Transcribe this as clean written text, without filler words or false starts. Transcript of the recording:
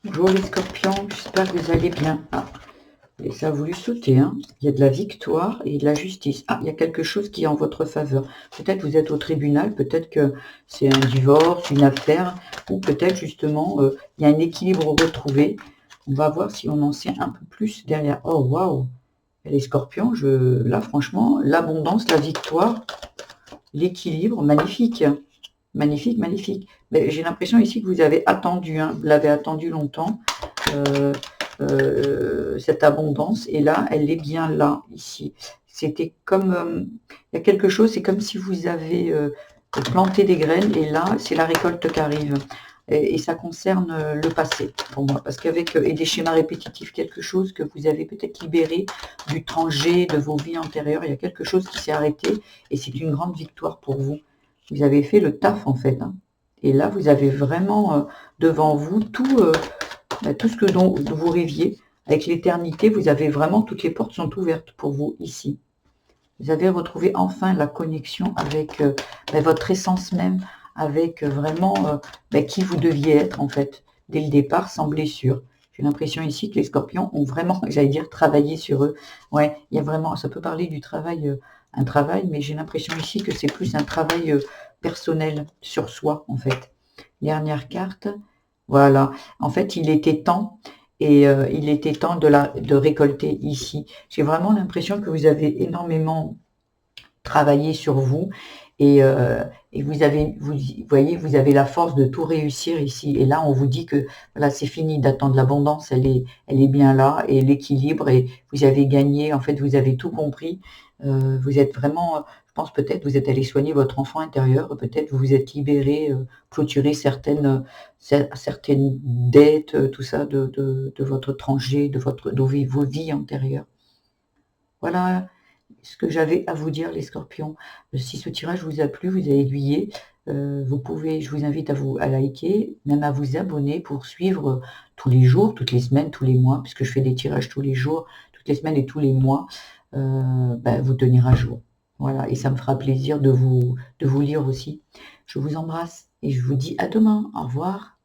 Bonjour les scorpions, j'espère que vous allez bien. Ah, et ça a voulu sauter, hein. Il y a de la victoire et de la justice. Ah, il y a quelque chose qui est en votre faveur. Peut-être vous êtes au tribunal, peut-être que c'est un divorce, une affaire, ou peut-être justement il y a un équilibre retrouvé. On va voir si on en sait un peu plus derrière. Oh waouh! Les scorpions, là franchement, l'abondance, la victoire, l'équilibre, magnifique. Magnifique, magnifique. Mais j'ai l'impression ici que vous avez attendu, hein, vous l'avez attendu longtemps, euh, cette abondance, et là, elle est bien là, ici. C'était comme, il y a quelque chose, c'est comme si vous avez planté des graines, et là, c'est la récolte qui arrive. Et ça concerne le passé, pour moi, parce qu'avec et des schémas répétitifs, quelque chose que vous avez peut-être libéré du tranger, de vos vies antérieures, il y a quelque chose qui s'est arrêté, et c'est une grande victoire pour vous. Vous avez fait le taf en fait, hein. Et là, vous avez vraiment devant vous tout ce que dont vous rêviez. Avec l'éternité, vous avez vraiment, toutes les portes sont ouvertes pour vous ici. Vous avez retrouvé enfin la connexion avec votre essence même, avec vraiment qui vous deviez être en fait, dès le départ, sans blessure. J'ai l'impression ici que les scorpions ont vraiment, j'allais dire, travaillé sur eux. Ouais, il y a vraiment, ça peut parler du travail, un travail, mais j'ai l'impression ici que c'est plus un travail personnel sur soi en fait. Dernière carte, voilà. En fait, il était temps et il était temps de récolter ici. J'ai vraiment l'impression que vous avez énormément travaillé sur vous et, vous voyez, vous avez la force de tout réussir ici. Et là, on vous dit que voilà, c'est fini d'attendre l'abondance, elle est bien là et l'équilibre et vous avez gagné. En fait, vous avez tout compris. Vous êtes vraiment, je pense peut-être, vous êtes allé soigner votre enfant intérieur, peut-être vous vous êtes libéré, clôturé certaines dettes, tout ça de votre tranger, vos vies antérieures. Voilà ce que j'avais à vous dire les scorpions. Si ce tirage vous a plu, vous a aiguillé, je vous invite à liker, même à vous abonner pour suivre tous les jours, toutes les semaines, tous les mois, puisque je fais des tirages tous les jours, toutes les semaines et tous les mois, vous tenir à jour. Voilà, et ça me fera plaisir de vous lire aussi. Je vous embrasse et je vous dis à demain. Au revoir.